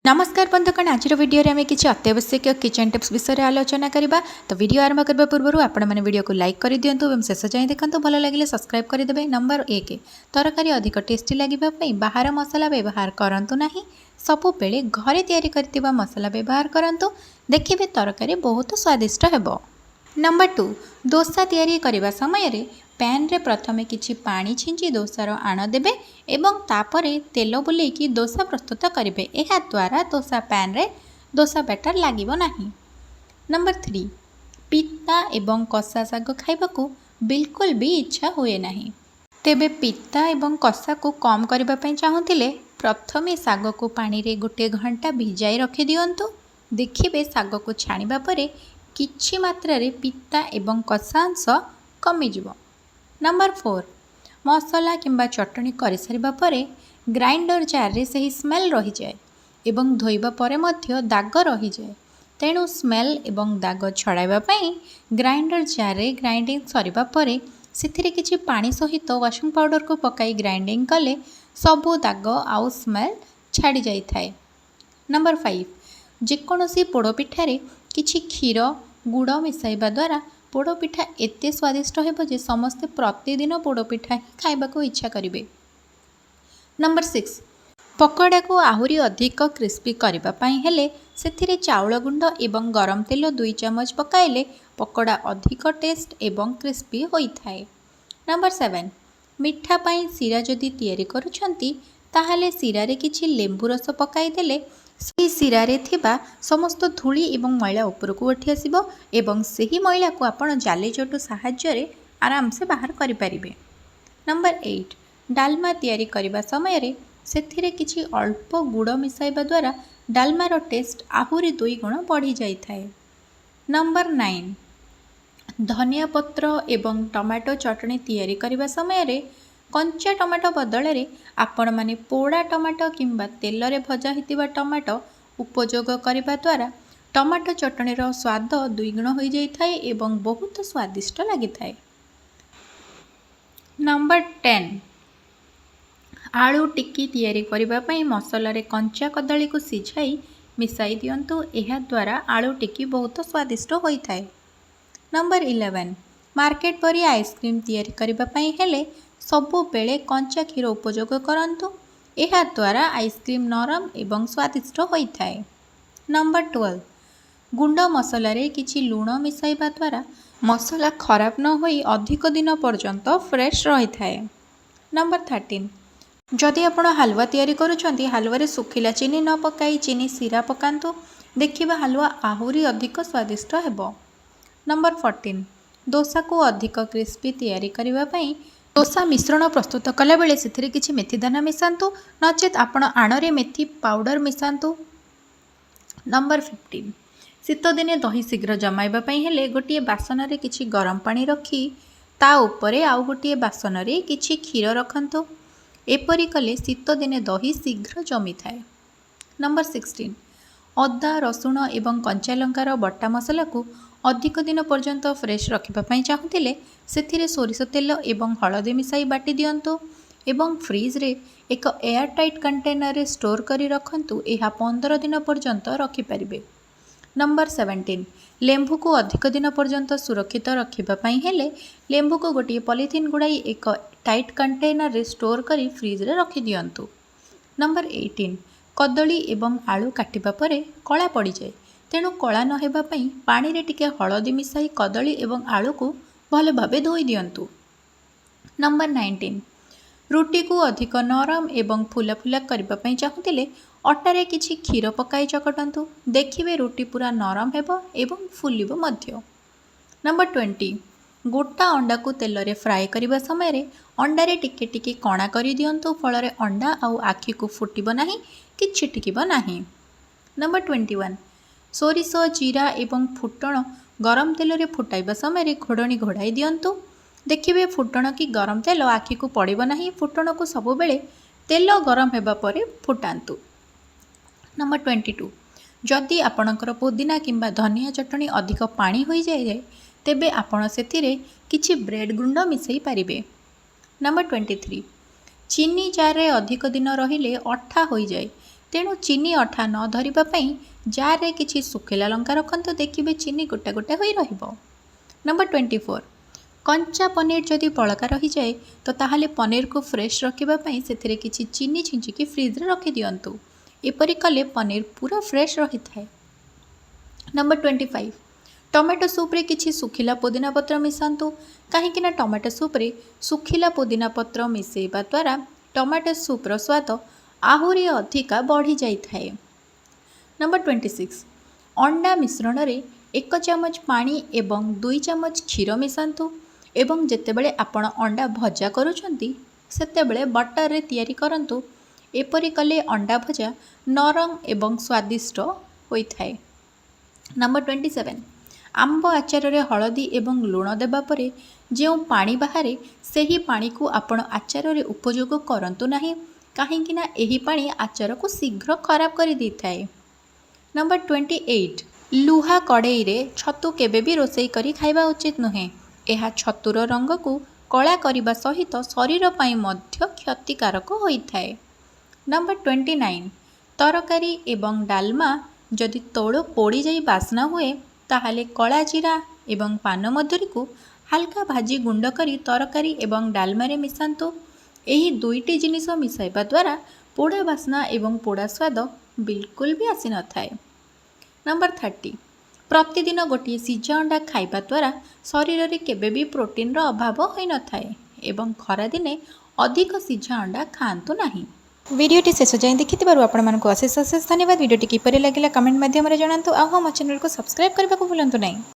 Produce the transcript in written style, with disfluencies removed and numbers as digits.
नमस्कार बंधुगण आज वीडियो आम किसी अत्यावश्यक किचन टिप्स विषय आलोचना करवा। तो वीडियो आरंभ करने पूर्व आपण मैंने वीडियो को लाइक कर दिंतु और शेष जाए देखते भल लगे सब्सक्राइब करदे। नंबर 1 तरकारी अधिक टेस्टी लगे बाहर मसला व्यवहार करूँ ना, सबु बेले घरे तैयारी करथिबा मसला व्यवहार करूँ, देखिए तरकारी बहुत स्वादिष्ट हेबो। नंबर 2 डोसा तैयारी करने समय पैन रे प्रथमे किछि पानी छिंची डोसार आण देबे एवं तापरे तेल बुलेकी डोसा प्रस्तुत करेंगे। यह द्वारा डोसा पैन रे डोसा बैटर लागिबो नाही। नंबर 3 पिता एवं कषा शाग खाइबाकू बिल्कुल भी इच्छा हुए नाही। तेबे पिता एवं कषा को कम करबा पई चाहुतिले प्रथमे शाग को पानी रे गोटे घंटा भिजाई रखि दियंतु। देखिबे शाग को छाणिबा परे किछि मात्रा रे पिता एवं कषा अंश कमी जिवो। नंबर 4 मसला किंबा चटनी कर सारिबा परे ग्राइंडर जार रे सही स्मेल रही जाए एवं धोइबा परे मध्य दाग रही जाए। तेणु स्मेल एवं दाग छड़ाइबा पई ग्राइंडर जार रे ग्राइंडिंग सरिबा परे सेथिरे किछि पानी सहित वाशिंग पाउडर को पकाई ग्राइंडिंग कले सबु दाग आउ स्मेल छाड़ी जाई थाए। नंबर 5 जेकोसी पोड़पिठारे किछि क्षीर गुड़ मिसाइबा द्वारा पोड़पिठा एते स्वादिष्ट हेबो जे समस्ते प्रतिदिन पोड़पिठा ही खाइबाको इच्छा करिवे। नंबर 6 पकोड़ा को आहुरी अधिक क्रिस्पी करबा पई हेले सेथिरे चाउल गुंड एवं गरम तेल 2 चमच पकाइले पकोड़ा अधिक टेस्ट एवं क्रिस्पी होई थाए। नंबर 7 मिठा पई सीरा जदि तैयारी करूछंती ताहाले सीरा रे किछि लेंबू रस पकाई देले से सीरा रे थिबा समस्त धूली एवं मैला उपरकू उठी आसिबो एवं सही मैला को आपण जाली चटु साहाय्य रे आराम से बाहर करि परिबे। नंबर 8 डालमा तैयारी करबा समय रे सेथिरे किछि अल्प गुड़ मिसाइबा द्वारा डालमार टेस्ट आहुरी 2 गुण बढ़ी जाई थाए। नंबर 9 धनिया पत्र एवं टमाटो चटनी तैयारी करबा समय रे कंचा टमाटो बदल रे आपण माने पोड़ा टमाटो किंबा तेल रे भजा हितिबा टमाटो उपयोग करबा द्वारा टमाटो चटनीर स्वाद 2 गुण हो जाई थाए एवं बहुत स्वादिष्ट लगी थाए। नंबर 10 आलू टिक्की तैयारी करबा पई मसला रे कंचा कदली को सिझाई मिसाई दियंतु। एहा द्वारा आलू टिक्की बहुत स्वादिष्ट होई थाए। नंबर 11 मार्केट परी आइसक्रीम तैयारी करबा पई हेले सबु बेले कंचा क्षीर उपयोग करंतु। एहा द्वारा आइसक्रीम नरम एवं स्वादिष्ट होई थाए। नंबर 12 गुंड मसला रे किछि लूण मिसाइबा द्वारा मसला खराब न होई अधिक दिन पर्यंत फ्रेश रही थाए। नंबर 13 जदि आपण हलवा तैयारी करूछंती हलवा रे सुखिला चीनी न पकाई चीनी सिरा पकांतु, देखिबा हलवा आहुरी अधिक स्वादिष्ट हेबो। नंबर 14 डोसा को अधिक क्रिस्पी तैयारी करबा पई डोसा मिश्रण प्रस्तुत कला बेले सेथिरे किछि मेथी दाना मिसांतु, नचेत आपण आणरे मेथी पाउडर मिसांतु। नंबर 15 शीत दिने दही शीघ्र जमाइबा पई हेले गोटिए बासन रे किछि गरम पानी रखी ता उपरे आउ गोटिए बासन रे किछि क्षीर रखंतु। एपरि कले शीत दिने दही शीघ्र जमी थाए। नंबर 16 अदा रसुण एवं कंचा लंकार बटा मसला को अधिक दिन पर्यंत फ्रेश रखिबा पई चाहुतिले सेथिरे सोरिष तेल एवं हळदी मिसाई बाटी दियंतु एवं फ्रीज रे एक एयर टाइट कंटेनर रे स्टोर करी रखंतु। एहा 15 दिन पर्यंत रखि परिबे। नंबर 17 लेंबू को अधिक दिन पर्यंत सुरक्षित रखिबा पई हेले लेंबू को गोटिए पॉलिथीन गुड़ाई एक टाइट कंटेनर रे स्टोर करी फ्रीज रे रखि दियंतु। नंबर 18 कदली एवं आलू काटिबा परे कला पड़ी जाए, तेणु कला न हेबा पई पानी रे टिके हळदी मिसाई कदली एवं आलू को भले भाबे धोई दियंतु। नंबर 19 रुटी को अधिक नरम एवं फुला फुला करबा पई चाहुतिले अटारे किछि क्षीर पकाई चकटंतु, देखिबे रुटी पूरा नरम हेबो एवं फुलिबो मध्य। नंबर 20 गोटा अंडा को तेल रे फ्राए करबा समय रे अंडा रे टिके टिके कणा करी दियंतु, फल रे अंडा आउ आखि को फुटिबो नाही कि छिटकिबो नाही। नंबर 21 सोरिष जीरा एवं फुटण गरम तेल रे फुटाइबा समय रे घोड़णी घोड़ाई दियंतु, देखिबे फुटण की गरम तेल आखि को पड़िबो नाही। फुटण को सबु बेले तेल गरम हेबा परे फुटांतु। नंबर 22 जदि आपणकर पुदीना किंबा धनिया चटनी अधिक पानी होई जाए तेबे आपण सेथिरे किछि ब्रेड गुंड मिसई पारिबे। नंबर 23 चीनी जार रे अधिक दिन रहिले अठा होई जाए, ତେଣୁ ଚିନି ଅଠା ନ ଧରିବା ପାଇଁ ଜାରରେ କିଛି ଶୁଖିଲା ଲଙ୍କା ରଖନ୍ତୁ, ଦେଖିବେ ଚିନି ଗୋଟା ଗୋଟା ହୋଇ ରହିବ। ନମ୍ବର 24, କଞ୍ଚା ପନିର ଯଦି ବଳକା ରହିଯାଏ ତ ତାହେଲେ ପନିରକୁ ଫ୍ରେଶ୍ ରଖିବା ପାଇଁ ସେଥିରେ କିଛି ଚିନି ଛିଞ୍ଚିକି ଫ୍ରିଜ୍ରେ ରଖିଦିଅନ୍ତୁ। ଏପରି କଲେ ପନିର ପୁରା ଫ୍ରେଶ୍ ରହିଥାଏ। ନମ୍ବର 25, ଟମାଟୋ ସୁପ୍ରେ କିଛି ଶୁଖିଲା ପୋଦିନା ପତ୍ର ମିଶାନ୍ତୁ, କାହିଁକିନା ଟମାଟୋ ସୁପ୍ରେ ଶୁଖିଲା ପୋଦିନା ପତ୍ର ମିଶାଇବା ଦ୍ୱାରା ଟମାଟୋ ସୁପ୍ର ସ୍ୱାଦ ଆହୁରି ଅଧିକା ବଢ଼ିଯାଇଥାଏ। ନମ୍ବର 26, ଅଣ୍ଡା ମିଶ୍ରଣରେ 1 ଚାମଚ ପାଣି ଏବଂ 2 ଚାମଚ କ୍ଷୀର ମିଶାନ୍ତୁ ଏବଂ ଯେତେବେଳେ ଆପଣ ଅଣ୍ଡା ଭଜା କରୁଛନ୍ତି ସେତେବେଳେ ବଟରରେ ତିଆରି କରନ୍ତୁ। ଏପରି କଲେ ଅଣ୍ଡା ଭଜା ନରମ ଏବଂ ସ୍ୱାଦିଷ୍ଟ ହୋଇଥାଏ। ନମ୍ବର 27, ଆମ୍ବ ଆଚାରରେ ହଳଦୀ ଏବଂ ଲୁଣ ଦେବା ପରେ ଯେଉଁ ପାଣି ବାହାରେ ସେହି ପାଣିକୁ ଆପଣ ଆଚାରରେ ଉପଯୋଗ କରନ୍ତୁ ନାହିଁ, କାହିଁକିନା ଏହି ପାଣି ଆଚାରକୁ ଶୀଘ୍ର ଖରାପ କରିଦେଇଥାଏ। ନମ୍ବର 28, ଲୁହା କଡ଼େଇରେ ଛତୁ କେବେ ବି ରୋଷେଇ କରି ଖାଇବା ଉଚିତ ନୁହେଁ। ଏହା ଛତୁର ରଙ୍ଗକୁ କଳା କରିବା ସହିତ ଶରୀର ପାଇଁ ମଧ୍ୟ କ୍ଷତିକାରକ ହୋଇଥାଏ। ନମ୍ବର 29, ତରକାରୀ ଏବଂ ଡାଲମା ଯଦି ତୈଳ ପୋଡ଼ିଯାଇ ବାସ୍ନା ହୁଏ ତାହେଲେ କଳା ଜିରା ଏବଂ ପାନମଧୁରୀକୁ ହାଲକା ଭାଜି ଗୁଣ୍ଡ କରି ତରକାରୀ ଏବଂ ଡାଲମାରେ ମିଶାନ୍ତୁ। ଏହି ଦୁଇଟି ଜିନିଷ ମିଶାଇବା ଦ୍ୱାରା ପୋଡ଼ା ବାସ୍ନା ଏବଂ ପୋଡ଼ା ସ୍ୱାଦ ବିଲକୁଲ ବି ଆସିନଥାଏ। ନମ୍ବର 30, ପ୍ରତିଦିନ ଗୋଟିଏ ସିଝା ଅଣ୍ଡା ଖାଇବା ଦ୍ୱାରା ଶରୀରରେ କେବେ ବି ପ୍ରୋଟିନ୍ର ଅଭାବ ହୋଇନଥାଏ ଏବଂ ଖରାଦିନେ ଅଧିକ ସିଝା ଅଣ୍ଡା ଖାଆନ୍ତୁ ନାହିଁ। ଭିଡ଼ିଓଟି ଶେଷ ଯାଏଁ ଦେଖିଥିବାରୁ ଆପଣମାନଙ୍କୁ ଅଶେଷ ଅଶେଷ ଧନ୍ୟବାଦ। ଭିଡ଼ିଓଟି କିପରି ଲାଗିଲା କମେଣ୍ଟ ମାଧ୍ୟମରେ ଜଣାନ୍ତୁ। ଆଉ ମୋ ଚ୍ୟାନେଲକୁ ସବସ୍କ୍ରାଇବ୍ କରିବାକୁ ଭୁଲନ୍ତୁ ନାହିଁ।